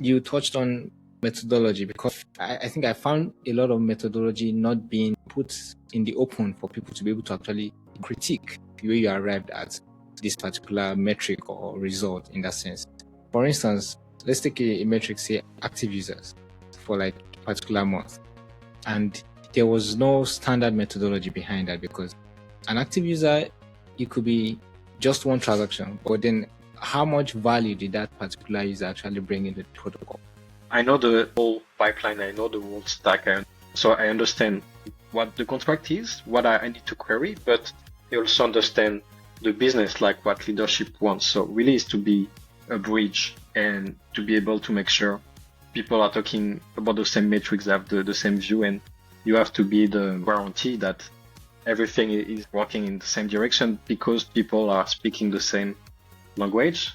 you touched on methodology, because I think I found a lot of methodology not being put in the open for people to be able to actually critique the way you arrived at this particular metric or result in that sense. For instance, let's take a metric, say active users for like a particular month. And there was no standard methodology behind that, because an active user, it could be just one transaction, but then how much value did that particular user actually bring in the protocol? I know the whole pipeline, I know the whole stack, so I understand what the contract is, what I need to query, but I also understand the business, like what leadership wants. So really is to be a bridge and to be able to make sure people are talking about the same metrics, have the same view, and you have to be the guarantee that everything is working in the same direction because people are speaking the same language,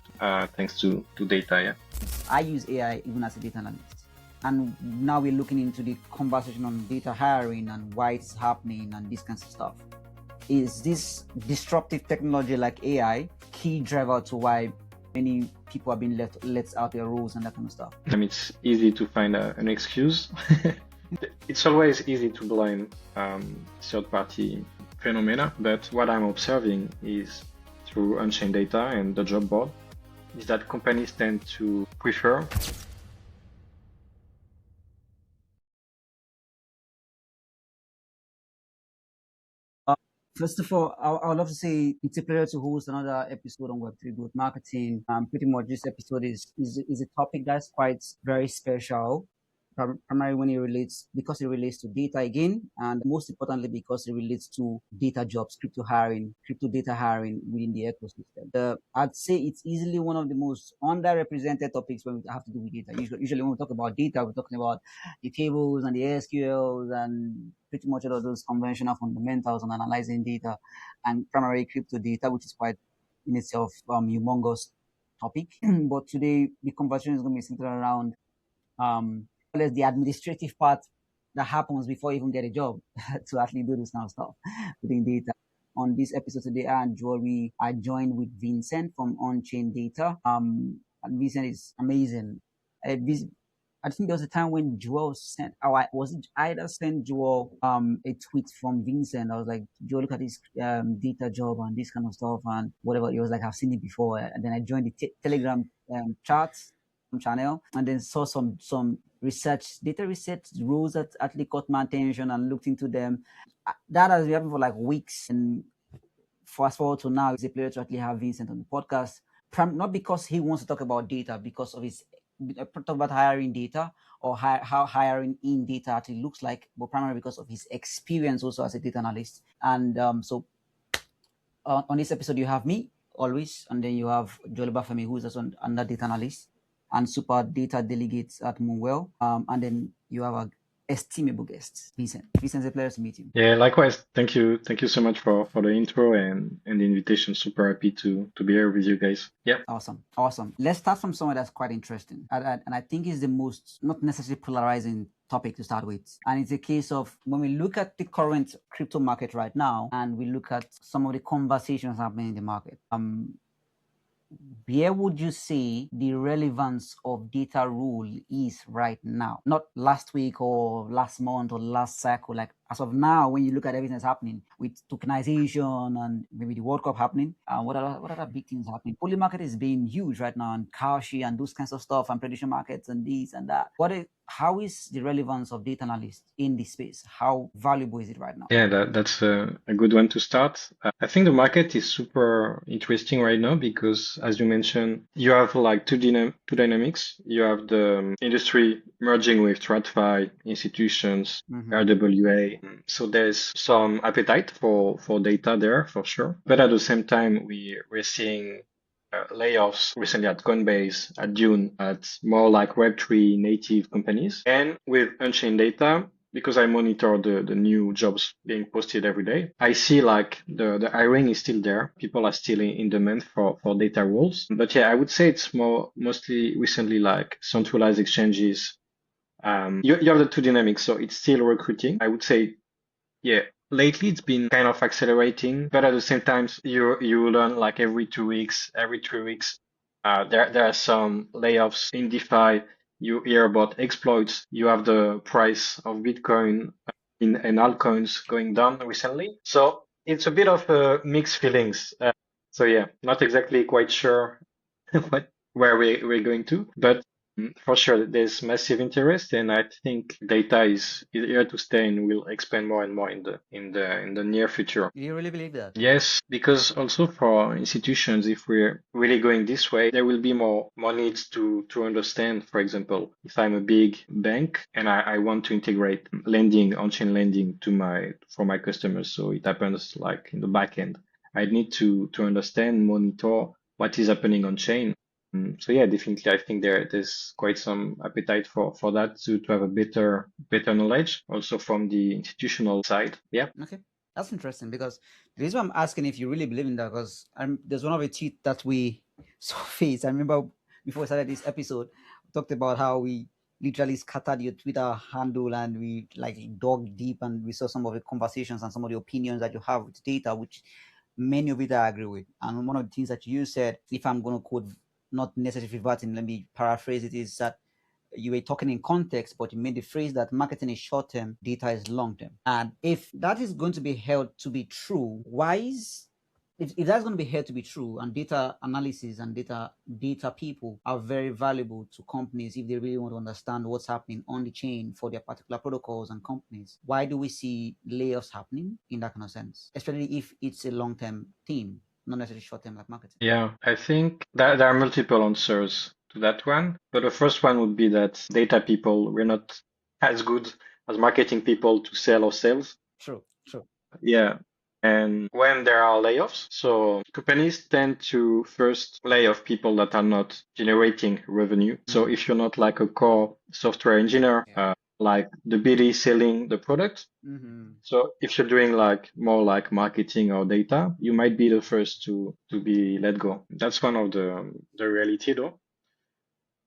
thanks to data. Yeah. I use AI even as a data analyst. And now we're looking into the conversation on data hiring and why it's happening and this kind of stuff. Is this disruptive technology like AI key driver to why many people are being let out their roles and that kind of stuff? I mean, it's easy to find an excuse. It's always easy to blame third-party phenomena, but what I'm observing is through Unchain Data and the job board is that companies tend to prefer First of all, I would love to say it's a pleasure to host another episode on Web3 growth marketing. Pretty much this episode is a topic that's quite very special, primarily when it relates, because it relates to data again, and most importantly, because it relates to data jobs, crypto data hiring within the ecosystem. I'd say it's easily one of the most underrepresented topics when we have to do with data. Usually when we talk about data, we're talking about the tables and the SQLs and pretty much all of those conventional fundamentals on analyzing data, and primarily crypto data, which is quite in itself humongous topic. But today the conversation is going to be centered around the administrative part that happens before you even get a job to actually do this kind of stuff within data. On this episode today, I joined with Vincent from Unchain Data. And Vincent is amazing. I think there was a time when Joel sent, was it either sent Joel a tweet from Vincent? I was like, Joel, look at this data job and this kind of stuff and whatever. It was like, I've seen it before. And then I joined the Telegram chat channel and then saw some data research rules that actually caught my attention and looked into them. That has been happening for like weeks. And fast forward to now, it's a pleasure to actually have Vincent on the podcast. Not because he wants to talk about data, because of his talk about hiring data or how hiring in data actually looks like, but primarily because of his experience also as a data analyst. And so on this episode, you have me always, and then you have Joel Bafemi, who's also another data analyst and super data delegates at Moonwell. And then you have a estimable guest, Vincent. Vincent, it's a pleasure to meet you. Yeah, likewise. Thank you so much for the intro and the invitation. Super happy to be here with you guys. Yeah. Awesome. Let's start from somewhere that's quite interesting. And I think it's the most, not necessarily polarizing topic to start with. And it's a case of when we look at the current crypto market right now, and we look at some of the conversations happening in the market, where would you say the relevance of data rule is right now? Not last week or last month or last cycle. Like as of now, when you look at everything that's happening with tokenization and maybe the World Cup happening, what are big things happening? Poly market is being huge right now, and Kashi and those kinds of stuff, and prediction markets and this and that. How is the relevance of data analysts in this space? How valuable is it right now? Yeah, that's a good one to start. I think the market is super interesting right now because, as you mentioned, you have like two dynamics. You have the industry merging with TradFi, institutions, RWA. So there's some appetite for data there for sure. But at the same time, we're seeing layoffs recently at Coinbase, at Dune, at more like Web3 native companies. And with Unchained Data, because I monitor the new jobs being posted every day, I see like the hiring is still there. People are still in demand for data roles. But yeah, I would say it's mostly recently like centralized exchanges. You have the two dynamics, so it's still recruiting. I would say, yeah, lately it's been kind of accelerating, but at the same time, you learn like every 2 weeks, every 3 weeks, there are some layoffs in DeFi You hear about exploits. You have the price of Bitcoin and altcoins going down recently. So it's a bit of mixed feelings. So yeah, not exactly quite sure where we're going to, but for sure there's massive interest, and I think data is here to stay and will expand more and more in the near future. Do you really believe that? Yes, because also for institutions, if we're really going this way, there will be more needs to understand. For example, if I'm a big bank and I want to integrate lending, on-chain lending for my customers, so it happens like in the back end, I need to understand, monitor what is happening on chain. So yeah, definitely, I think there's quite some appetite for that to have a better knowledge also from the institutional side. Yeah. Okay. That's interesting because the reason I'm asking if you really believe in that, because there's one of the tweets that we saw face. I remember before we started this episode, we talked about how we literally scattered your Twitter handle and we like dug deep and we saw some of the conversations and some of the opinions that you have with data, which many of it I agree with. And one of the things that you said, if I'm going to quote, not necessarily verbatim, let me paraphrase it, is that you were talking in context, but you made the phrase that marketing is short term, data is long term. And if that is going to be held to be true, why is if that's going to be held to be true, and data analysis and data people are very valuable to companies if they really want to understand what's happening on the chain for their particular protocols and companies, why do we see layoffs happening in that kind of sense, especially if it's a long-term theme, not necessarily short-term like marketing? Yeah, I think that there are multiple answers to that one. But the first one would be that data people, we're not as good as marketing people to sell our sales. True. Yeah. And when there are layoffs, so companies tend to first lay off people that are not generating revenue. So if you're not like a core software engineer, like the BD selling the product, so if you're doing like more like marketing or data, you might be the first to be let go. That's one of the reality though.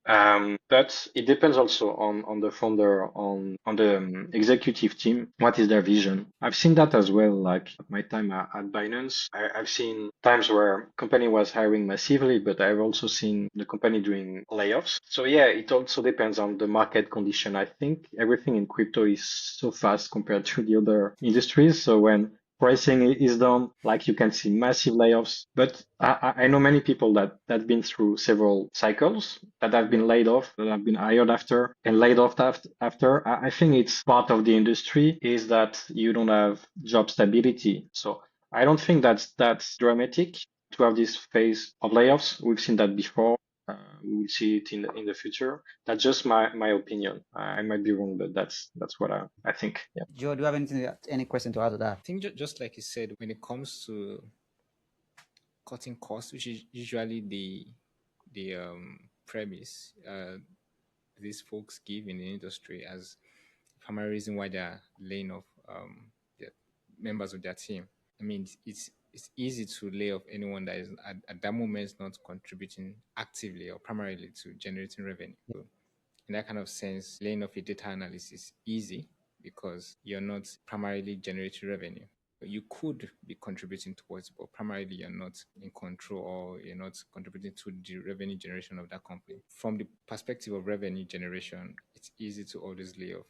But it depends also on the founder, on the executive team. What is their vision? I've seen that as well. Like at my time at Binance, I've seen times where company was hiring massively, but I've also seen the company doing layoffs. So yeah, it also depends on the market condition. I think everything in crypto is so fast compared to the other industries. So when pricing is down, like you can see massive layoffs. But I know many people that been through several cycles, that have been laid off, that have been hired after and laid off after. I think it's part of the industry is that you don't have job stability. So I don't think that's dramatic to have this phase of layoffs. We've seen that before. We will see it in the future. That's just my opinion. I might be wrong, but that's what I think. Yeah. Joe, do you have any question to add to that? I think just like you said, when it comes to cutting costs, which is usually the premise these folks give in the industry as primary reason why they're laying off their members of their team. I mean, it's easy to lay off anyone that is at that moment not contributing actively or primarily to generating revenue. So in that kind of sense, laying off a data analyst is easy because you're not primarily generating revenue. You could be contributing towards it, but primarily you're not in control or you're not contributing to the revenue generation of that company. From the perspective of revenue generation, it's easy to always lay off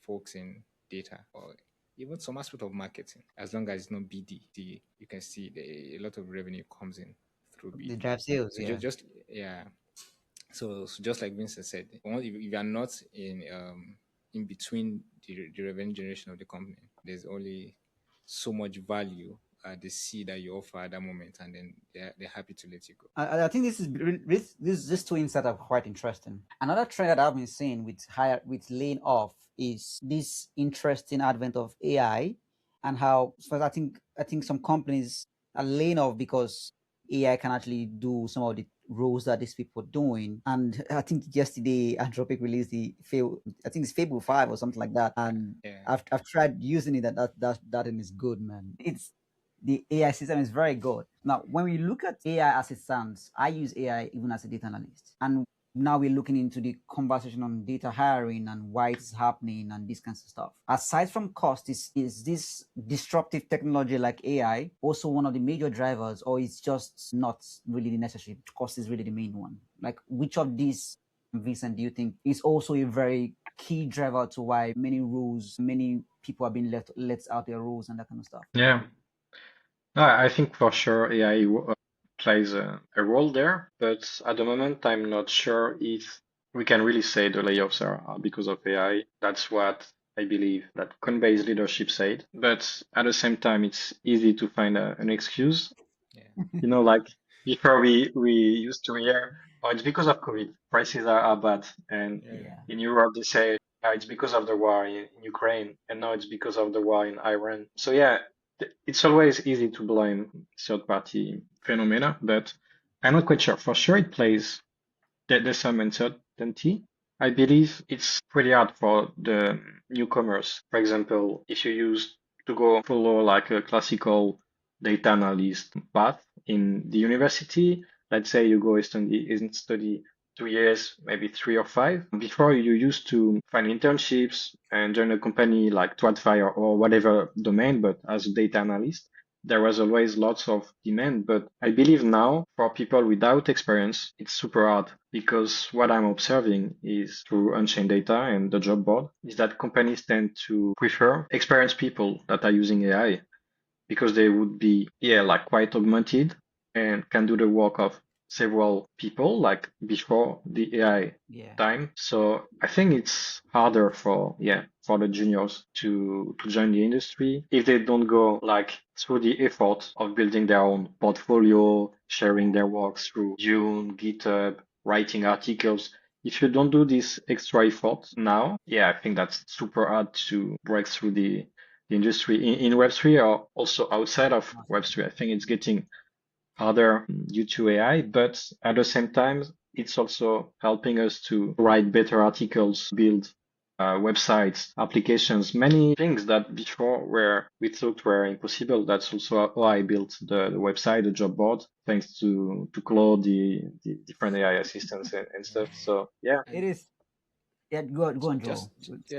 folks in data or even some aspect of marketing, as long as it's not BD. You can see a lot of revenue comes in through BD. The drive sales, so yeah. just yeah. So just like Vincent said, if you are not in between the revenue generation of the company, there's only so much value they see that you offer at that moment, and then they're happy to let you go. I think these two insights are quite interesting. Another trend that I've been seeing with laying off is this interesting advent of AI and how so I think some companies are laying off because AI can actually do some of the roles that these people are doing. And I think yesterday Anthropic released I think it's Fable 5 or something like that. And I've tried using it, that thing is good, man. The AI system is very good. Now, when we look at AI as it stands, I use AI even as a data analyst. And now we're looking into the conversation on data hiring and why it's happening and this kinds of stuff. Aside from cost, is this disruptive technology like AI also one of the major drivers, or it's just not really necessary? Cost is really the main one. Like, which of these Vincent, do you think is also a very key driver to why many people are being let out their roles and that kind of stuff? Yeah. No, I think for sure AI plays a role there, but at the moment, I'm not sure if we can really say the layoffs are because of AI. That's what I believe that Coinbase leadership said. But at the same time, it's easy to find an excuse. Yeah. Like before we used to hear, oh, it's because of COVID, prices are bad. And Yeah. Yeah. in Europe, they say, it's because of the war in Ukraine, and now it's because of the war in Iran. So yeah, it's always easy to blame third-party phenomena, but I'm not quite sure. For sure, it plays there's some uncertainty. I believe it's pretty hard for the newcomers. For example, if you use to go follow like a classical data analyst path in the university, let's say you go study 2 years, maybe 3 or 5. Before you used to find internships and join a company like TradFi or whatever domain, but as a data analyst there was always lots of demand. But I believe now for people without experience, it's super hard because what I'm observing is through Unchain Data and the job board is that companies tend to prefer experienced people that are using AI because they would be, yeah, like quite augmented and can do the work of several people like before the AI Yeah. time. So I think it's harder for, yeah, for the juniors to join the industry if they don't go like through the effort of building their own portfolio, sharing their work through Dune, GitHub, writing articles. If you don't do this extra effort now, yeah, I think that's super hard to break through the industry in Web3 or also outside of Web3. I think it's getting harder due to AI, but at the same time, it's also helping us to write better articles, build websites, applications, many things that before were we thought were impossible. That's also how I built the website, the job board, thanks to Claude, the different AI assistants and stuff. So yeah. It And is. Yeah, go on, Joel.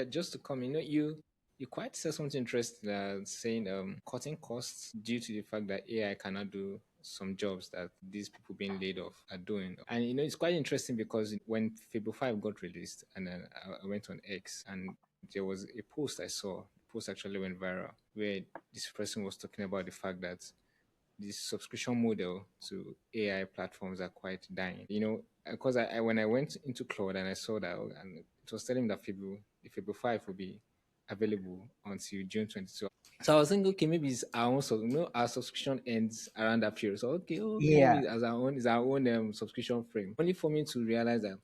just to come, you quite said something interesting, saying cutting costs due to the fact that AI cannot do some jobs that these people being laid off are doing. And it's quite interesting because when Fable 5 got released, and then I went on X, and there was a post I saw. The post actually went viral where this person was talking about the fact that this subscription model to AI platforms are quite dying. Because I when I went into Claude and I saw that, and it was telling me that the Fable 5 will be available until June 22. So I was thinking, okay, maybe it's our own, our subscription ends around that period. So okay, Yeah. maybe as our own is our own subscription frame. Only for me to realize that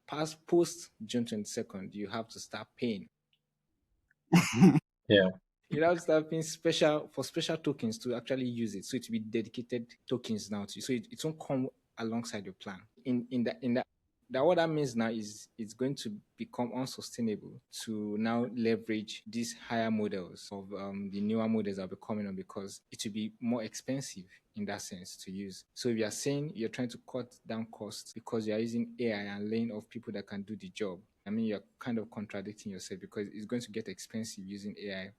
past post June 22nd, you have to start paying. Yeah. You have to start paying special tokens to actually use it. So it will be dedicated tokens now to you. So it won't come alongside your plan. That what that means now is it's going to become unsustainable to now leverage these higher models of the newer models that will be coming on, because it will be more expensive in that sense to use. So if you are saying you're trying to cut down costs because you are using AI and laying off people that can do the job, I mean, you're kind of contradicting yourself, because it's going to get expensive using AI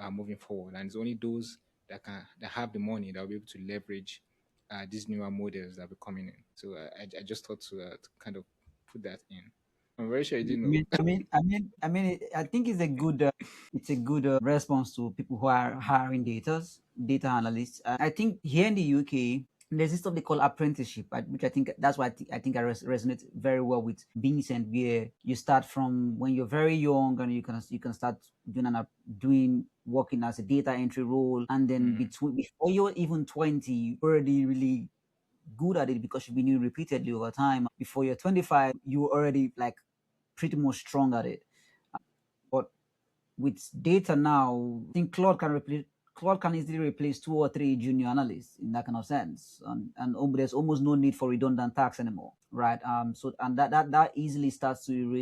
moving forward, and it's only those that have the money that will be able to leverage these newer models that will be coming in. So I just thought to kind of put that in. I'm very sure you didn't know. I think it's a good response to people who are hiring data analysts. I think here in the UK, there's this stuff they call apprenticeship, which I think that's why I think I resonate very well with Vincent, where you start from when you're very young and you can start doing working as a data entry role, and then before you're even 20, you're already really good at it because you've been doing it repeatedly over time. Before you're 25, you're already like pretty much strong at it. But with data now, I think Claude can easily replace 2 or 3 junior analysts in that kind of sense, and there's almost no need for redundant tasks anymore, right? So and that easily starts to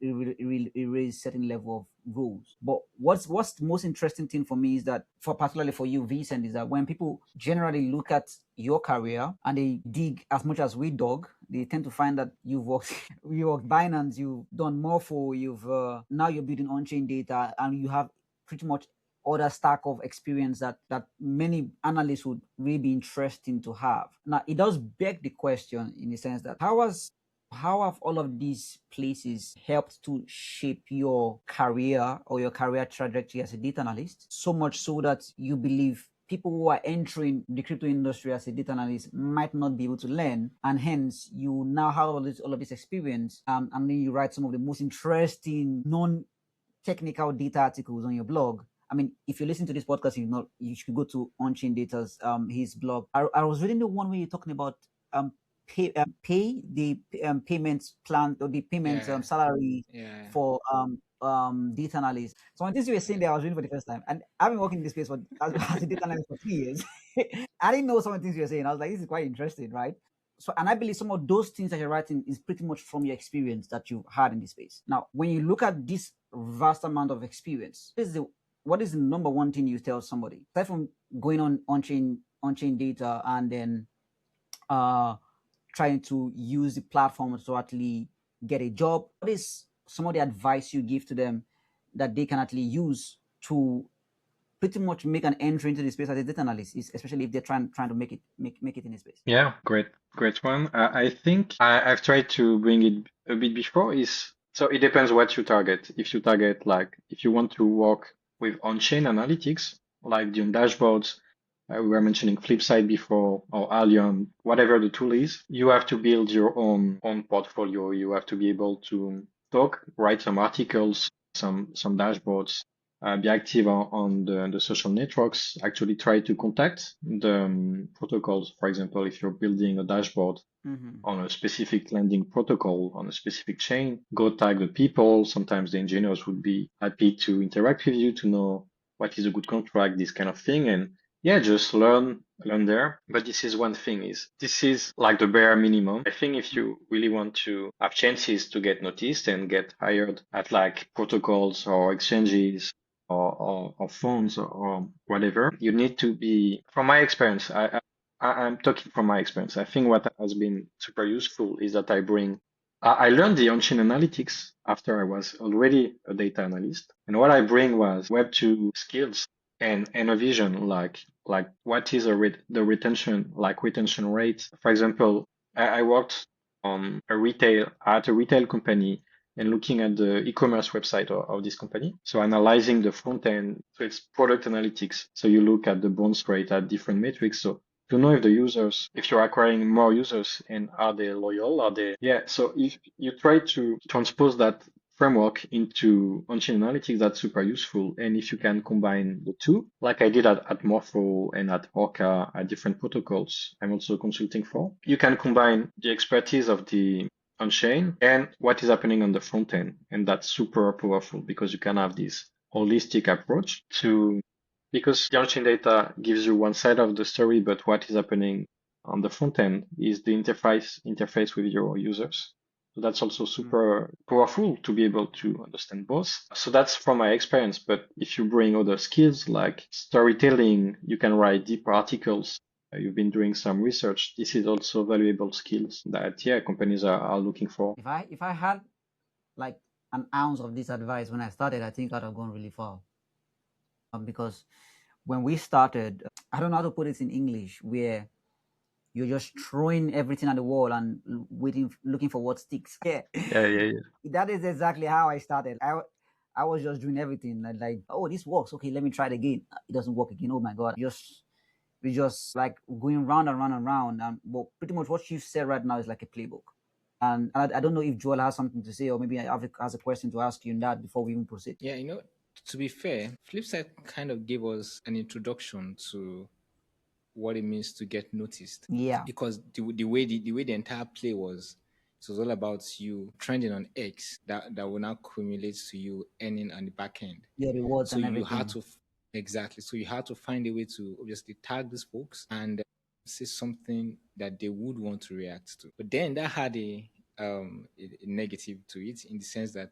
erase certain level of rules. But what's the most interesting thing for me is that, for particularly for you, Vincent, is that when people generally look at your career and they dig as much as we dug, they tend to find that you've worked you worked Binance, you've done Morpho, you've now you're building on-chain data, and you have pretty much other stack of experience that many analysts would really be interesting to have. Now, it does beg the question in the sense that how has How have all of these places helped to shape your career or your career trajectory as a data analyst? So much so that you believe people who are entering the crypto industry as a data analyst might not be able to learn, and hence you now have all of this experience, and then you write some of the most interesting non-technical data articles on your blog. I mean, if you listen to this podcast, you should go to Unchain Data's his blog. I was reading the one where you're talking about pay the payments plan or the payments salary for data analysts. So one things you were saying there, I was reading for the first time, and I've been working in this space as a data analyst for 3 years. I didn't know some of the things you were saying. I was like, this is quite interesting, right? So, and I believe some of those things that you're writing is pretty much from your experience that you've had in this space. Now, when you look at this vast amount of experience, what is the number one thing you tell somebody aside from going on chain data and then trying to use the platform to actually get a job? What is some of the advice you give to them that they can actually use to pretty much make an entry into the space as a data analyst, especially if they're trying to make it in a space? Yeah, great one. I think I've tried to bring it a bit before is so it depends what you target. If you target like if you want to work with on-chain analytics, like the dashboards, we were mentioning Flipside before or Allium, whatever the tool is, you have to build your own portfolio. You have to be able to talk, write some articles, some dashboards, be active on the social networks, actually try to contact the protocols. For example, if you're building a dashboard on a specific lending protocol on a specific chain, go tag the people. Sometimes the engineers would be happy to interact with you to know what is a good contract, this kind of thing. And yeah, just learn there. But this is one thing this is like the bare minimum. I think if you really want to have chances to get noticed and get hired at like protocols or exchanges or phones or whatever, you need to be, from my experience, I'm talking from my experience. I think what has been super useful is that I learned the on-chain analytics after I was already a data analyst. And what I bring was Web2 skills and a vision like what is the retention rate. For example, I worked at a retail company and looking at the e-commerce website of this company. So analyzing the front end, so it's product analytics. So you look at the bounce rate at different metrics. So to know if you're acquiring more users and are they loyal, so if you try to transpose that framework into on-chain analytics, that's super useful. And if you can combine the two, like I did at Morpho and at Orca at different protocols I'm also consulting for, you can combine the expertise of the on-chain and what is happening on the front end. And that's super powerful because you can have this holistic approach because the on-chain data gives you one side of the story, but what is happening on the front end is the interface with your users. So that's also super powerful to be able to understand both. So that's from my experience. But if you bring other skills like storytelling, you can write deeper articles. You've been doing some research. This is also valuable skills that companies are looking for. If I had like an ounce of this advice when I started, I think I'd have gone really far. Because when we started, I don't know how to put it in English, where you're just throwing everything at the wall and looking for what sticks. Yeah. That is exactly how I started. I was just doing everything like, oh, this works. Okay, let me try it again. It doesn't work again. Oh my God. We just like going round and round and round. But pretty much what you said right now is like a playbook. And I don't know if Joel has something to say, or maybe I has a question to ask you in that before we even proceed. Yeah, to be fair, Flipside kind of gave us an introduction to what it means to get noticed. Yeah. Because the way the entire play was, it was all about you trending on X that will now accumulate to you earning on the back end. Yeah, rewards So and everything. you had to exactly. So you had to find a way to obviously tag these folks and say something that they would want to react to. But then that had a negative to it in the sense that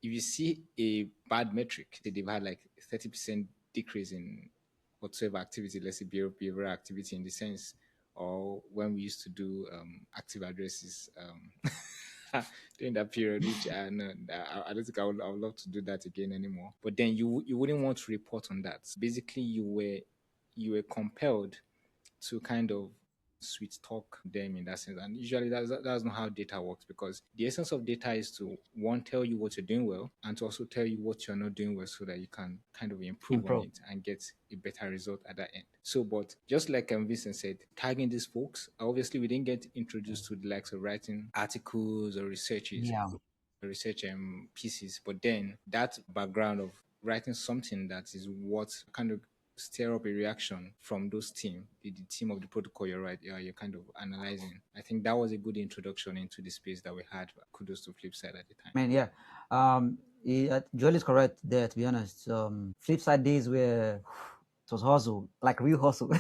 if you see a bad metric, that they've had like 30% decrease in whatsoever activity, let's say behavioral activity in the sense, or when we used to do active addresses during that period, which I don't think I would love to do that again anymore. But then you wouldn't want to report on that. Basically, you were compelled to kind of sweet talk them in that sense. And usually that's not how data works, because the essence of data is to, one, tell you what you're doing well, and to also tell you what you're not doing well, so that you can kind of improve on it and get a better result at that end. So, but just like Vincent said, tagging these folks, obviously we didn't get introduced to the likes of writing articles or research pieces, but then that background of writing something that is what kind of stir up a reaction from those team, the team of the protocol you're kind of analyzing. I think that was a good introduction into the space that we had. Kudos to Flipside at the time. Man, yeah. Joel is correct there, to be honest. Flipside days where it was hustle, like real hustle.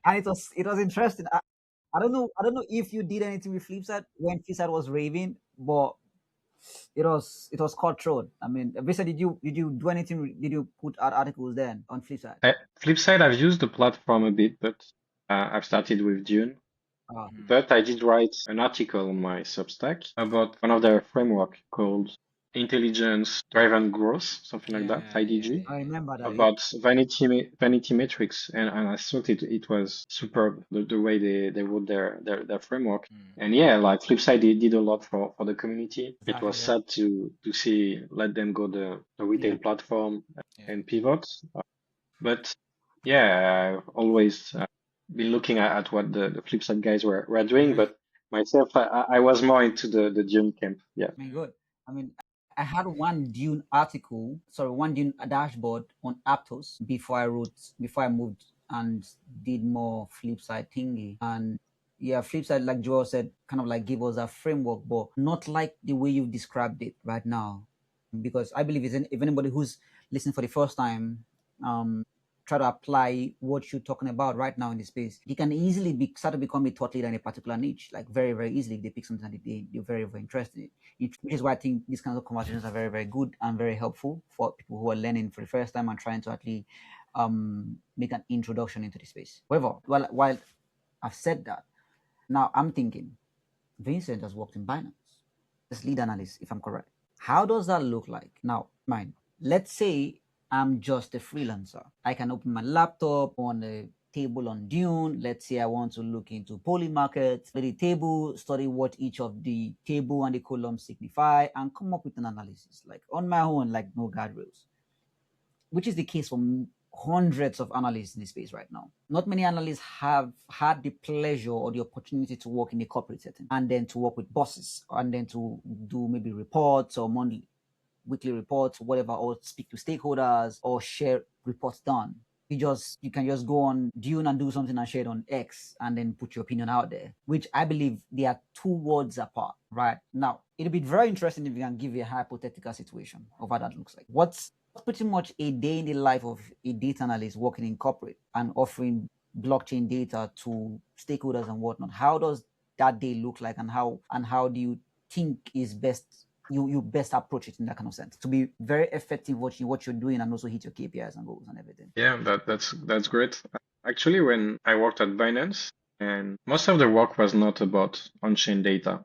And it was interesting. I don't know if you did anything with Flipside when Flipside was raving, but it was cutthroat. I mean, Visa, did you do anything? Did you put out articles then on Flipside? Flipside, I've used the platform a bit, but I've started with Dune. Ah. But I did write an article on my Substack about one of their framework called Intelligence Driven Growth, something like that, IDG. I remember that. About vanity metrics, and I thought it was superb the way they wrote their framework. And yeah, like Flipside did a lot for the community. It was sad to see let them go the retail platform and pivot. But yeah, I've always been looking at what the Flipside guys were doing, but myself, I was more into the Dune camp. Yeah. I mean, good. I mean, I had one Dune dashboard on Aptos before I moved and did more Flipside thingy. And yeah, Flipside, like Joel said, kind of like give us a framework, but not like the way you described it right now. Because I believe if anybody who's listening for the first time, try to apply what you're talking about right now in the space, you can easily start to become a thought leader in a particular niche, like very, very easily if they pick something that they're very, very interested in. Which is why I think these kinds of conversations are very, very good and very helpful for people who are learning for the first time and trying to actually make an introduction into the space. However, while I've said that, now I'm thinking, Vincent has worked in Binance as lead analyst, if I'm correct. How does that look like? Now, let's say I'm just a freelancer. I can open my laptop on a table on Dune. Let's say I want to look into poly markets, study the table, study what each of the table and the columns signify, and come up with an analysis, like on my own, like no guardrails, which is the case for hundreds of analysts in the space right now. Not many analysts have had the pleasure or the opportunity to work in a corporate setting and then to work with bosses and then to do maybe reports or weekly reports, whatever, or speak to stakeholders or share reports done. You can just go on Dune and do something and share it on X and then put your opinion out there, which I believe they are 2 worlds apart. Right now, it'll be very interesting if you can give a hypothetical situation of how that looks like. What's pretty much a day in the life of a data analyst working in corporate and offering blockchain data to stakeholders and whatnot? How does that day look like, and how do you think is best you best approach it in that kind of sense to be very effective what you're doing and also hit your KPIs and goals and everything? Yeah, that's great. Actually, when I worked at Binance, and most of the work was not about on-chain data.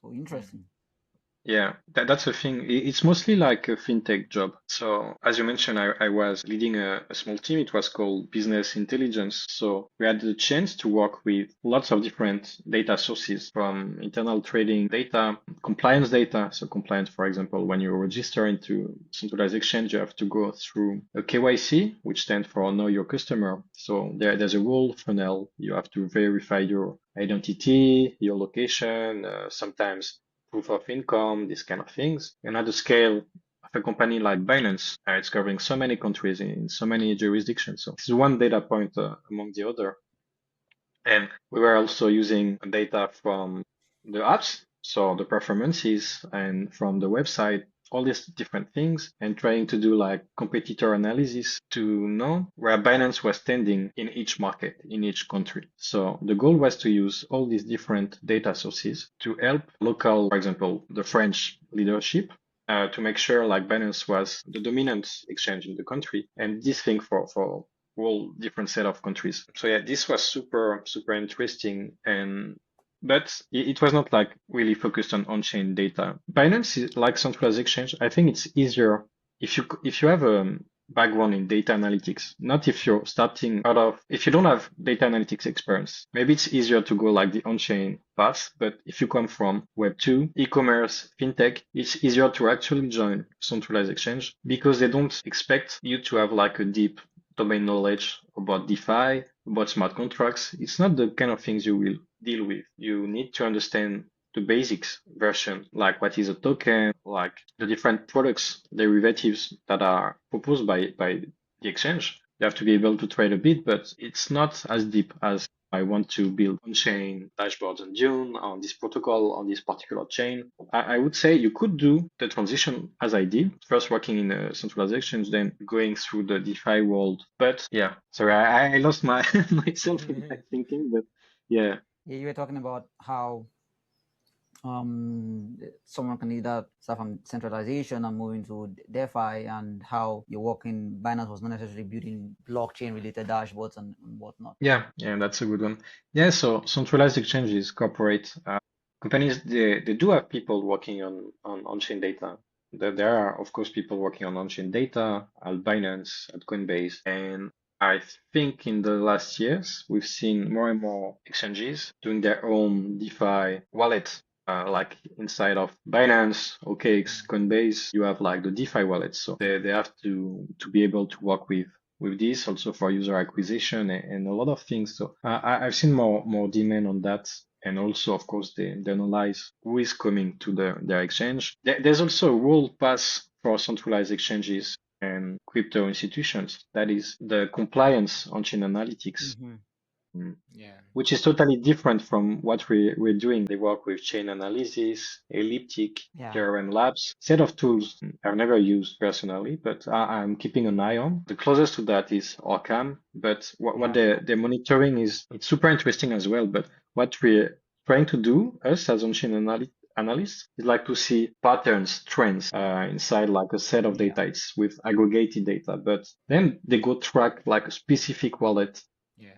Oh, interesting. Yeah, that's a thing. It's mostly like a fintech job. So as you mentioned, I was leading a small team. It was called Business Intelligence. So we had the chance to work with lots of different data sources, from internal trading data, compliance data. So compliance, for example, when you register into centralized exchange, you have to go through a KYC, which stands for Know Your Customer. So there's a rule funnel. You have to verify your identity, your location, sometimes proof of income, these kind of things. And at the scale of a company like Binance, it's covering so many countries in so many jurisdictions. So this is one data point among the other. And we were also using data from the apps, so the performances, and from the website, all these different things, and trying to do like competitor analysis to know where Binance was standing in each market, in each country. So the goal was to use all these different data sources to help local, for example, the French leadership, to make sure like Binance was the dominant exchange in the country, and this thing for all different set of countries. So yeah, this was super interesting, but it was not like really focused on on-chain data. Binance is like centralized exchange. I think it's easier if you have background in data analytics. Not if you're starting out of, if you don't have data analytics experience, maybe it's easier to go like the on-chain path. But if you come from Web2, e-commerce, fintech, it's easier to actually join centralized exchange because they don't expect you to have like a deep domain knowledge about DeFi, about smart contracts. It's not the kind of things you will deal with. You need to understand the basics version, like what is a token, like the different products, derivatives that are proposed by the exchange. You have to be able to trade a bit, but it's not as deep as I want to build on-chain dashboards on Dune, on this protocol, on this particular chain. I would say you could do the transition as I did, first working in a centralized exchange, then going through the DeFi world. But yeah, sorry, I lost my myself in my thinking, but yeah. Yeah, you were talking about how someone can either start from centralization and move into DeFi, and how your work in Binance was not necessarily building blockchain related dashboards and whatnot. Yeah, that's a good one. Yeah, so centralized exchanges, corporate companies, they do have people working on on-chain data. There are, of course, people working on on-chain data at Binance, at Coinbase, and I think in the last years we've seen more and more exchanges doing their own DeFi wallet. Like inside of Binance, OKX, Coinbase, you have like the DeFi wallets. So they have to be able to work with this also for user acquisition and a lot of things. So I've seen more demand on that. And also, of course, they analyze who is coming to their exchange. There's also a world pass for centralized exchanges and crypto institutions. That is the compliance on chain analytics. Yeah. Which is totally different from what we're doing. They work with chain analysis, Elliptic, Yeah. KRM Labs, set of tools I've never used personally, but I'm keeping an eye on. The closest to that is Orcam, but what they're monitoring is, it's super interesting as well. But what we're trying to do, us as on-chain analysts, is like to see patterns, trends inside like a set of data. It's with aggregated data, but then they go track like a specific wallet Yeah.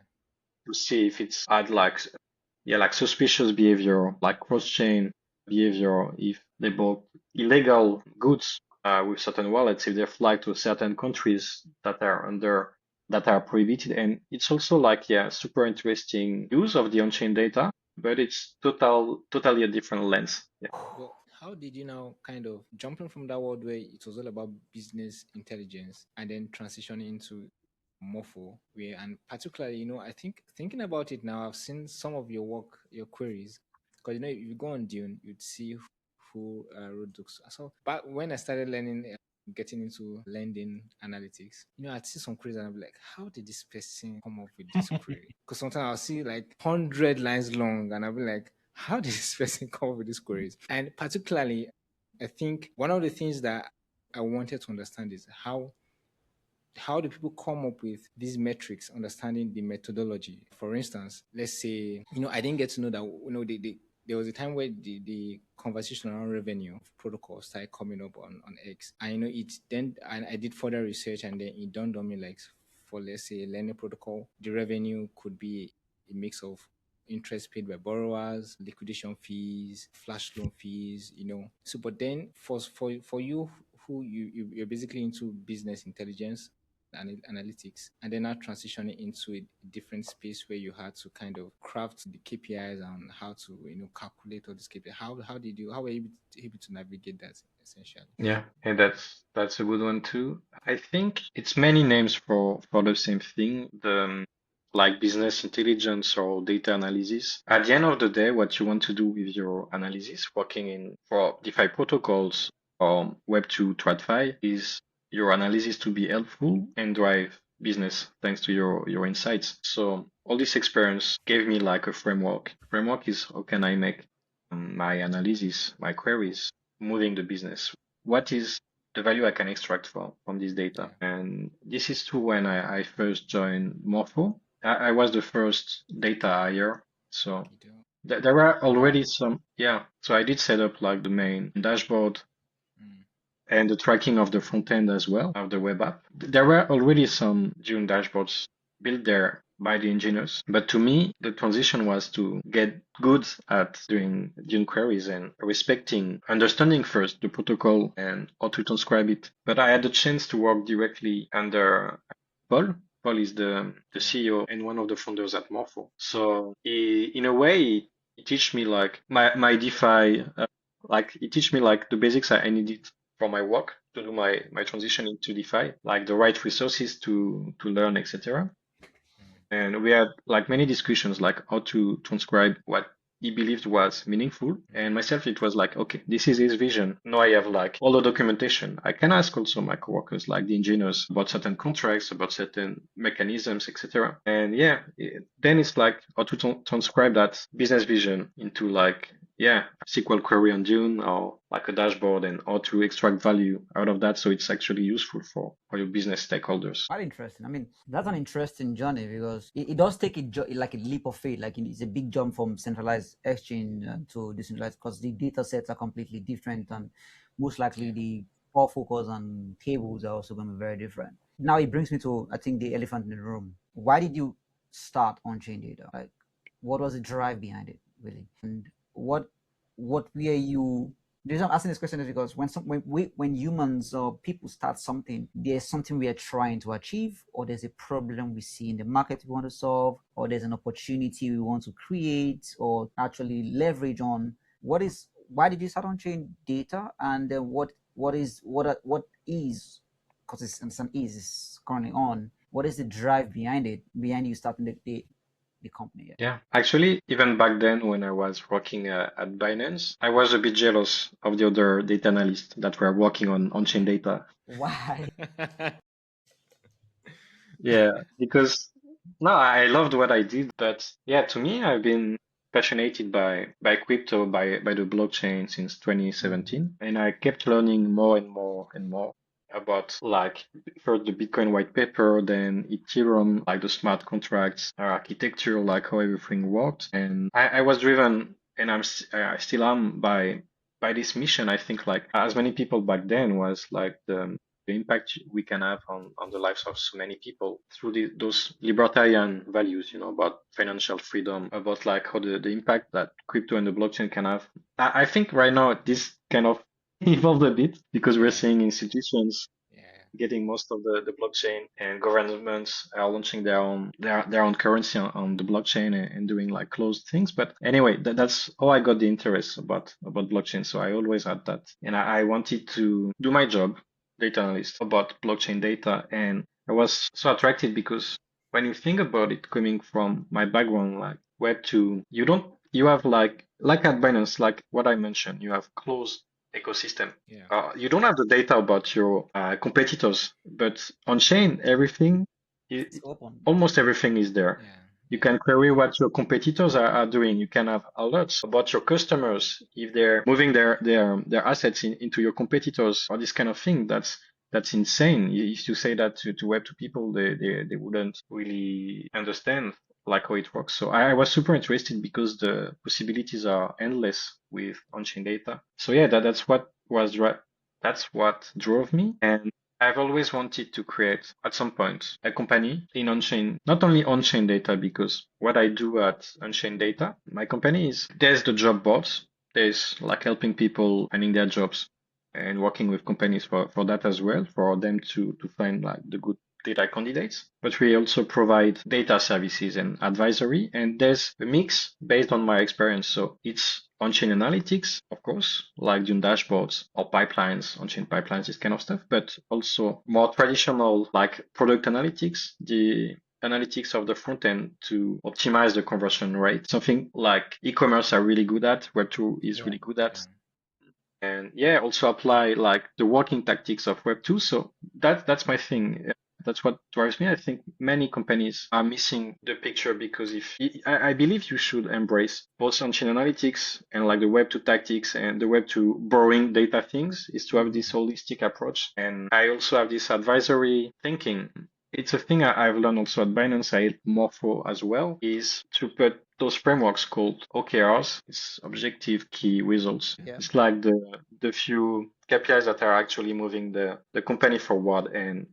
to see if it's had like suspicious behavior, like cross-chain behavior, if they bought illegal goods with certain wallets, if they fly to certain countries that are prohibited. And it's also like super interesting use of the on-chain data, but it's totally a different lens. Yeah. But how did you now kind of jumping from that world where it was all about business intelligence and then transitioning into Morpho, where, and particularly, I think thinking about it now, I've seen some of your work, your queries, because if you go on Dune, you'd see who wrote those. So, but when I started learning, getting into lending analytics, I'd see some queries and I'd be like, how did this person come up with this query? Because sometimes I'll see like 100 lines long and I'll be like, how did this person come up with these queries? And particularly, I think one of the things that I wanted to understand is how do people come up with these metrics, understanding the methodology? For instance, let's say, I didn't get to know that, there was a time where the conversation around revenue of protocols started coming up on X. I know it then, and I did further research, and then it dawned on me, like, for, let's say, a lending protocol, the revenue could be a mix of interest paid by borrowers, liquidation fees, flash loan fees, So, but then for you, who you're basically into business intelligence and analytics, and then now transitioning into a different space where you had to kind of craft the KPIs and how to calculate all this KPI. How were you able to navigate that essentially? Yeah, and that's a good one too. I think it's many names for the same thing, the like business intelligence or data analysis. At the end of the day, what you want to do with your analysis, working in for DeFi protocols or Web2 TradFi, is your analysis to be helpful and drive business thanks to your insights. So all this experience gave me like a framework. Framework is how can I make my analysis, my queries, moving the business. What is the value I can extract from this data? And this is true when I first joined Morpho. I was the first data hire. So there were already some, so I did set up like the main dashboard and the tracking of the front end as well of the web app. There were already some June dashboards built there by the engineers. But to me, the transition was to get good at doing Dune queries and respecting, understanding first the protocol and how to transcribe it. But I had the chance to work directly under Paul. Paul is the CEO and one of the founders at Morpho. So in a way, he teach me like my DeFi, like he teach me like the basics I needed for my work to do my transition into DeFi, like the right resources to learn, etc. And we had like many discussions like how to transcribe what he believed was meaningful. And myself, it was like, okay, this is his vision. Now I have like all the documentation. I can ask also my coworkers, like the engineers, about certain contracts, about certain mechanisms, etc. And yeah, then it's like how to transcribe that business vision into like, yeah, SQL query on Dune or like a dashboard and how to extract value out of that so it's actually useful for your business stakeholders. Quite interesting. I mean, that's an interesting journey because it does take like a leap of faith. Like it's a big jump from centralized exchange to decentralized because the data sets are completely different and most likely the core focus on tables are also going to be very different. Now it brings me to, I think, the elephant in the room. Why did you start Unchain Data? Like, what was the drive behind it, really? And what were you? The reason I'm asking this question is because when humans or people start something, there's something we are trying to achieve, or there's a problem we see in the market we want to solve, or there's an opportunity we want to create or actually leverage on. Why did you start Unchain Data, and what is because it's an is currently on. What is the drive behind it? Behind you starting the company? Yeah, actually, even back then when I was working at Binance, I was a bit jealous of the other data analysts that were working on on-chain data. Why? Yeah, because no, I loved what I did, but yeah, to me, I've been passionate by crypto, by the blockchain since 2017, and I kept learning more and more and more about like first the Bitcoin white paper, then Ethereum, like the smart contracts architecture, like how everything worked, and I was driven, and I still am by this mission. I think like as many people back then was like the impact we can have on the lives of so many people through those libertarian values, about financial freedom, about like how the impact that crypto and the blockchain can have. I think right now this kind of evolved a bit because we're seeing institutions getting most of the blockchain and governments are launching their own currency on the blockchain and doing like closed things. But anyway, that's how I got the interest about blockchain. So I always had that, and I wanted to do my job, data analyst, about blockchain data, and I was so attracted because when you think about it, coming from my background, like Web2, you have like at Binance, like what I mentioned, you have closed ecosystem. You don't have the data about your competitors, but on chain, It's open. almost everything is there. You can query what your competitors are doing. You can have alerts about your customers if they're moving their assets into your competitors or this kind of thing. That's insane. If you say that to Web2 people, they wouldn't really understand like how it works. So I was super interested because the possibilities are endless with on-chain data. So yeah, that's what drove me. And I've always wanted to create at some point a company in on-chain, not only on-chain data, because what I do at on-chain data, my company there's the job boards, there's like helping people finding their jobs and working with companies for that as well, for them to find like the good data candidates. But we also provide data services and advisory, and there's a mix based on my experience. So it's on-chain analytics, of course, like Dune dashboards or pipelines, on-chain pipelines, this kind of stuff, but also more traditional like product analytics, the analytics of the front end to optimize the conversion rate. Something like e-commerce are really good at, Web2 is really good at. And yeah, also apply like the working tactics of Web2. So that's my thing. That's what drives me. I think many companies are missing the picture because I believe you should embrace both on-chain analytics and like the Web2 tactics and the Web2 borrowing data things is to have this holistic approach. And I also have this advisory thinking. It's a thing I've learned also at Binance, I Morpho as well, is to put those frameworks called OKRs, it's objective key results. It's like the few KPIs that are actually moving the company forward. And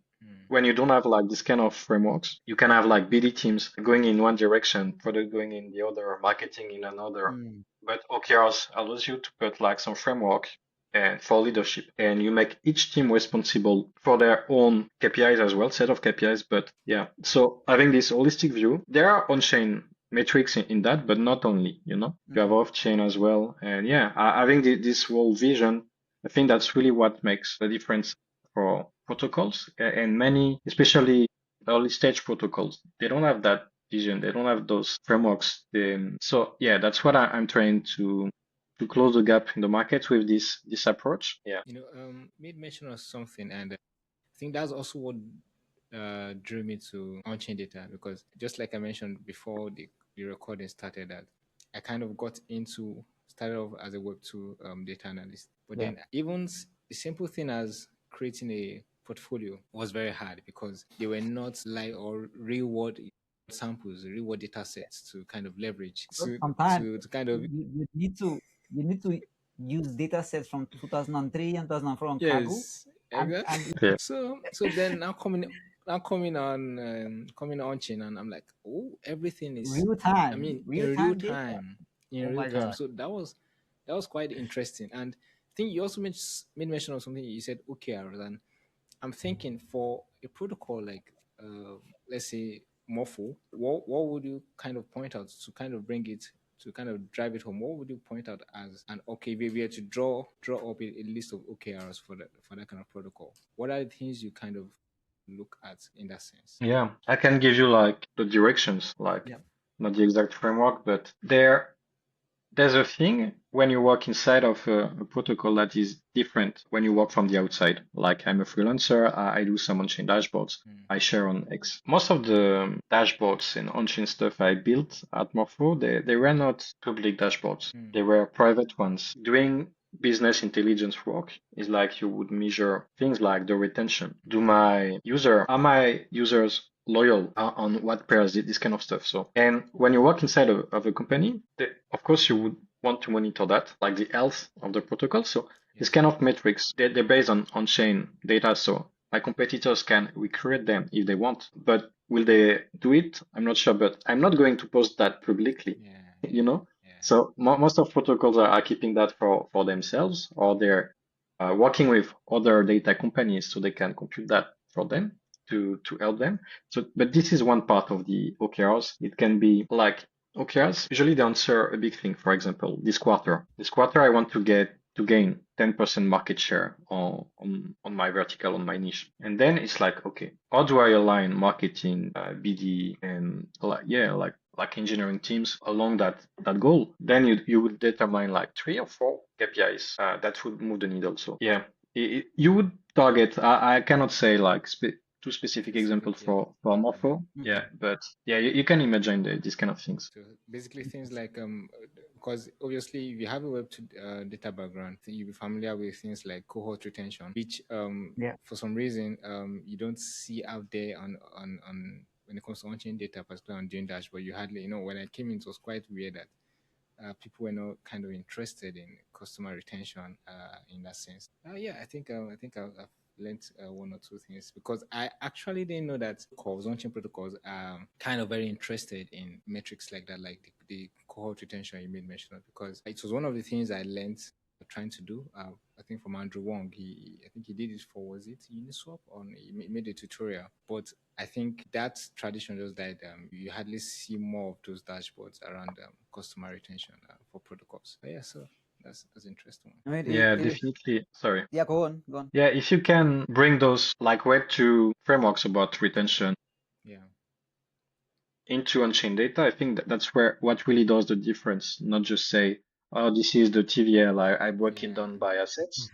when you don't have like this kind of frameworks, you can have like BD teams going in one direction, product going in the other, marketing in another. But OKRs allows you to put like some framework and for leadership, and you make each team responsible for their own KPIs as well, set of KPIs. But yeah, so having this holistic view, there are on-chain metrics in that, but not only, you have off-chain as well. And yeah, having this whole vision, I think that's really what makes the difference for protocols. And many, especially early stage protocols, they don't have that vision. They don't have those frameworks. So yeah, that's what I'm trying to close the gap in the market with this approach. Yeah. Made mention of something, and I think that's also what drew me to Unchain Data, because just like I mentioned before the recording started, that I kind of started off as a Web2 data analyst, but then even the simple thing as creating a portfolio was very hard, because they were not live or real world samples, real world data sets to kind of leverage Sometimes to kind of you need to use data sets from 2003 and 2004 on Kaggle. yes, exactly. Yeah. So then now coming on chain, and I'm like, oh, everything is real time. I mean, real in time real data. time, in Oh real my time. God. So that was quite interesting. And I think you also made mention of something. You said OKRs, and I'm thinking for a protocol like let's say Morpho, what would you kind of point out to kind of bring it to kind of drive it home? What would you point out as an okay, if we were to draw up a list of OKRs for that kind of protocol? What are the things you kind of look at in that sense? Yeah, I can give you like the directions, like not the exact framework, but there's a thing when you work inside of a protocol that is different when you work from the outside. Like I'm a freelancer, I do some on-chain dashboards. I share on X. Most of the dashboards and on-chain stuff I built at Morpho, they were not public dashboards. They were private ones. Doing business intelligence work is like you would measure things like the retention. Are my users loyal on what pairs, this kind of stuff. So, and when you work inside of a company, of course, you would want to monitor that, like the health of the protocol. So, this kind of metrics, they're based on chain data. So, my competitors can recreate them if they want, but will they do it? I'm not sure, but I'm not going to post that publicly, you know? So, most of protocols are keeping that for themselves, or they're working with other data companies so they can compute that for them to help them. So, but this is one part of the OKRs. It can be like OKRs. Usually they answer a big thing. For example, this quarter I want to gain 10% market share on my vertical, on my niche. And then it's like, okay, how do I align marketing, BD, and like engineering teams along that goal? Then you would determine like 3 or 4 KPIs that would move the needle. So yeah, you would target. I cannot say like two specific examples for Morpho. Yeah, but yeah, you can imagine these kind of things. So basically things like because obviously if you have a Web2 data background, you'll be familiar with things like cohort retention, which for some reason you don't see out there on when it comes to on-chain data, particularly on Dune Dash, but you hardly, when I came in, it was quite weird that people were not kind of interested in customer retention in that sense. I think I've learned one or two things, because I actually didn't know that on-chain protocols are kind of very interested in metrics like that, like the cohort retention you made mention of, because it was one of the things I learned trying to do. I think from Andrew Wong, I think he did it for, was it Uniswap? He made a tutorial, but I think that tradition just died. You hardly see more of those dashboards around customer retention for protocols. But yeah, so that's interesting. I mean, Definitely. Sorry. Yeah, go on. Yeah, if you can bring those like Web2 frameworks about retention into on-chain data, I think that's what really does the difference. Not just say, oh, this is the TVL, I broke it down by assets.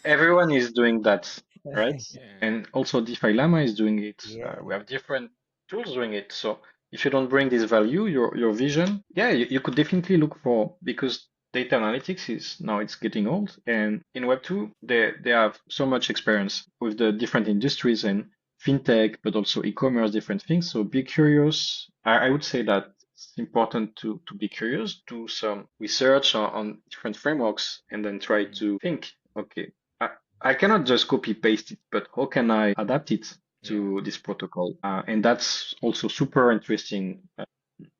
Everyone is doing that, right? And also DeFi Llama is doing it. We have different tools doing it. So if you don't bring this value, your vision, you could definitely look for, because data analytics it's getting old, and in Web2 they have so much experience with the different industries and fintech, but also e-commerce, different things. So be curious. I would say that it's important to be curious, do some research on different frameworks, and then try to think, okay, I cannot just copy paste it, but how can I adapt it to this protocol. And that's also super interesting,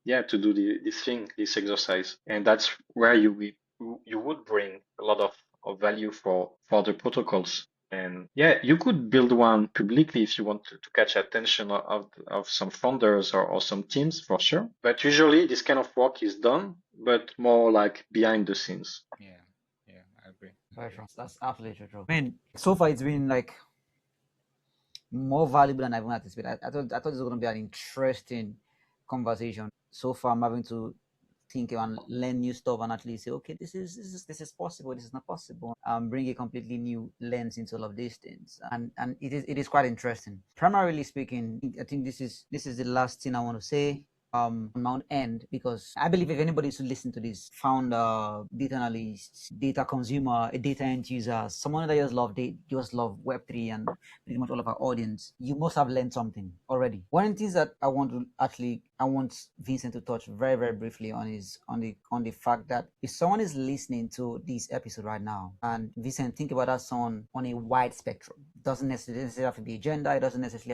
to do this exercise. And that's where you would bring a lot of value for the protocols. And you could build one publicly if you want to catch attention of some founders or some teams for sure. But usually this kind of work is done, but more like behind the scenes. Yeah, I agree. Very true. That's absolutely true. I mean, so far it's been like more valuable than I even anticipated. I thought this was going to be an interesting conversation. So far, I'm having to think and learn new stuff and at least say, okay, this is possible, this is not possible. Bring a completely new lens into all of these things, and it is quite interesting. Primarily speaking, I think this is the last thing I want to say. On my own end, because I believe if anybody is to listen to this, founder, data analyst, data consumer, a data end user, someone that just love Web3 and pretty much all of our audience, you must have learned something already. One of the things that I want Vincent to touch very, very briefly on is on the fact that if someone is listening to this episode right now, and Vincent, think about that someone on a wide spectrum. It doesn't necessarily have to be a gender, it doesn't necessarily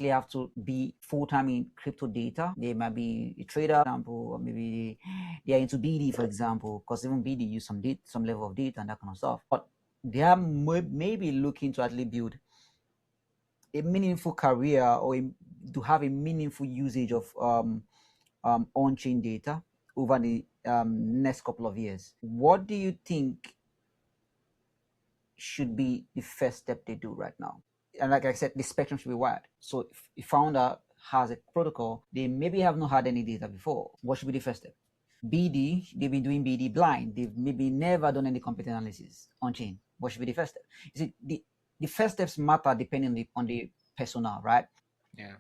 have to be full-time in crypto data. They might be a trader, for example, or maybe they are into BD, for example, because even BD use some level of data and that kind of stuff. But they are maybe looking to actually build a meaningful career or to have a meaningful usage of on-chain data over the next couple of years. What do you think should be the first step they do right now? And like I said, the spectrum should be wide. So if a founder has a protocol, they maybe have not had any data before. What should be the first step? BD, they've been doing BD blind. They've maybe never done any competitor analysis on chain. What should be the first step? You see, the first steps matter depending on the persona, right? Yeah.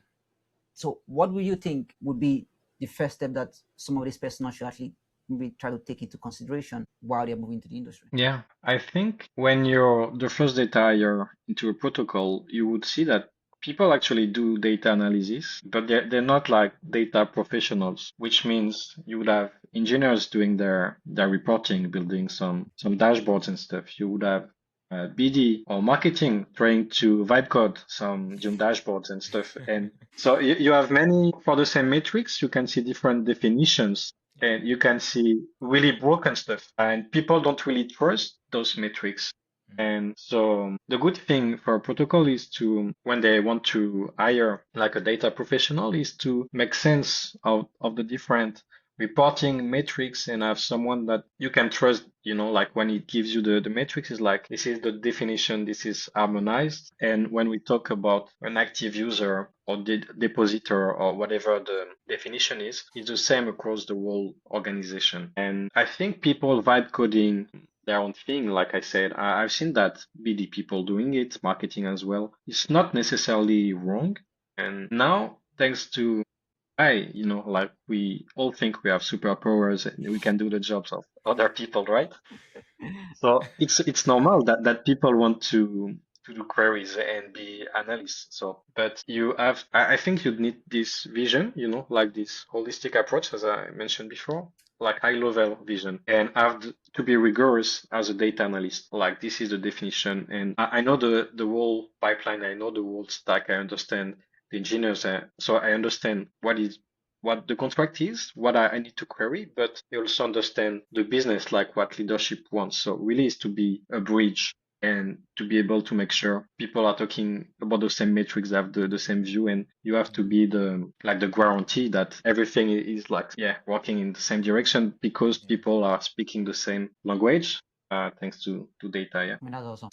So what would you think would be the first step that some of these personas should actually maybe try to take into consideration while they're moving to the industry? Yeah, I think when you're the first data hire into a protocol, you would see that people actually do data analysis, but they're not like data professionals, which means you would have engineers doing their reporting, building some dashboards and stuff. You would have BD or marketing trying to vibe code some dashboards and stuff. And so you have many for the same metrics, you can see different definitions and you can see really broken stuff. And people don't really trust those metrics. And so the good thing for a protocol is to, when they want to hire like a data professional, is to make sense of the different reporting metrics and have someone that you can trust, like when it gives you the metrics, is like, this is the definition, this is harmonized. And when we talk about an active user or depositor or whatever the definition is, it's the same across the whole organization. And I think people vibe coding their own thing. Like I said, I've seen that BD people doing it, marketing as well. It's not necessarily wrong. And now, thanks to like we all think we have superpowers and we can do the jobs of other people, right? So it's normal that people want to do queries and be analysts. So, but I think you need this vision, like this holistic approach, as I mentioned before, like high level vision, and to be rigorous as a data analyst. Like this is the definition, and I know the whole pipeline, I know the whole stack, I understand the engineers, so I understand what the contract is, what I need to query, but I also understand the business, like what leadership wants. So really is to be a bridge and to be able to make sure people are talking about the same metrics, have the same view, and you have to be the guarantee that everything is working in the same direction because people are speaking the same language, thanks to data. Yeah. I mean, that's awesome.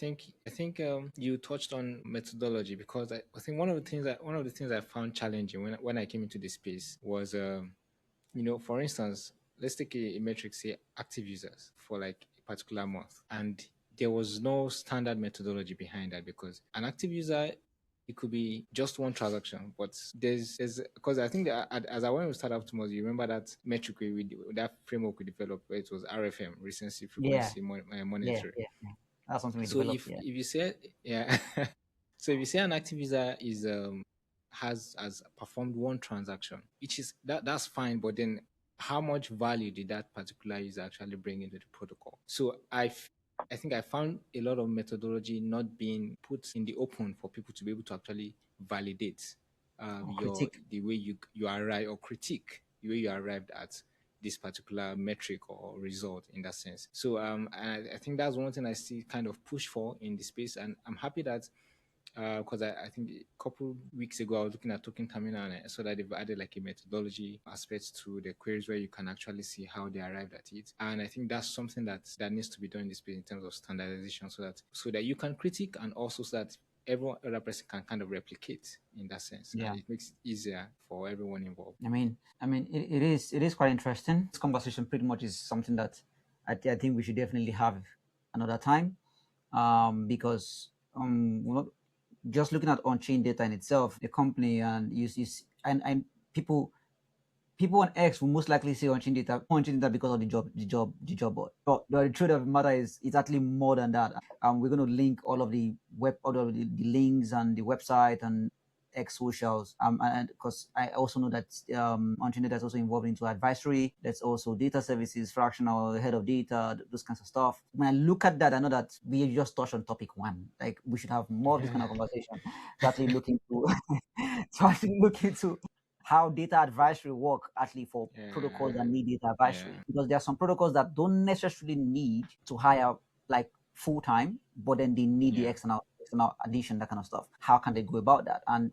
I think you touched on methodology because I think one of the things I found challenging when I came into this space was for instance, let's take a metric, say active users for like a particular month, and there was no standard methodology behind that because an active user, it could be just one transaction, but there's because I think that when we started Optimus, you remember that metric that framework we developed where it was RFM, recency frequency monitoring. Yeah. That's something we So developed. if you say so if you say an active user is has performed one transaction, which is that's fine, but then how much value did that particular user actually bring into the protocol? So I think I found a lot of methodology not being put in the open for people to be able to actually validate or your critique. the way you arrive or critique the way you arrived at this particular metric or result in that sense. So I think that's one thing I still kind of push for in the space, and I'm happy that because I think a couple weeks ago I was looking at Token Terminal and I saw that they've added like a methodology aspect to the queries where you can actually see how they arrived at it. And I think that's something that needs to be done in this space in terms of standardization, so that you can critique and also so that every other person can kind of replicate in that sense, Yeah. and it makes it easier for everyone involved. It is quite interesting. This conversation pretty much is something that I think we should definitely have another time, because we're not just looking at on-chain data in itself, the company, and and people on X will most likely say on-chain data because of the job board. But the truth of the matter is, it's actually more than that. We're going to link all of the the links and the website and X socials. And because I also know that on-chain data is also involved into advisory. There's also data services, fractional, head of data, those kinds of stuff. When I look at that, I know that we just touched on topic one. Like, we should have more of this kind of conversation to actually look into how data advisory work actually for protocols that need data advisory, because there are some protocols that don't necessarily need to hire like full time, but then they need the external addition, that kind of stuff. How can they go about that? And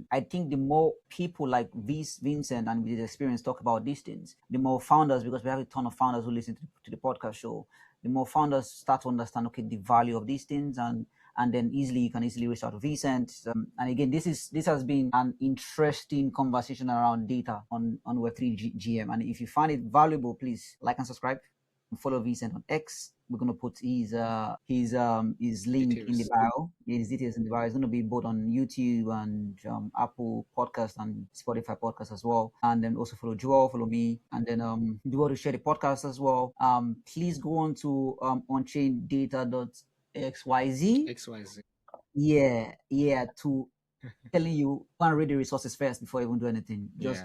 I think the more people like Vincent and with his experience talk about these things, the more founders, because we have a ton of founders who listen to the podcast show, the more founders start to understand, okay, the value of these things, and then you can easily reach out to Vincent. And again, this has been an interesting conversation around data on Web3 GM. And if you find it valuable, please like and subscribe. Follow Vincent on X. We're gonna put his link in the bio. His details in the bio. It's gonna be both on YouTube and Apple Podcast and Spotify Podcast as well. And then also follow Joel, follow me, and then do you want to share the podcast as well? Please go on to onchaindata.xyz. XYZ. Yeah, to telling you, go and read the resources first before you even do anything. Just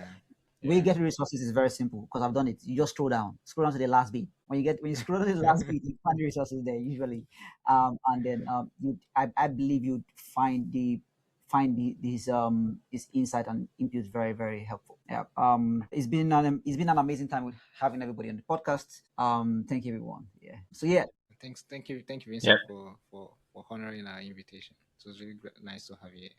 where you get the resources is very simple, because I've done it. You just scroll down to the last bit. When you scroll to the last bit, you find the resources there usually, and then I believe you'd find his insight and input very, very helpful. Yeah. It's been an amazing time with having everybody on the podcast. Thank you, everyone. Yeah. So yeah. Thank you, Vincent, for honoring our invitation. It was really nice to have you here.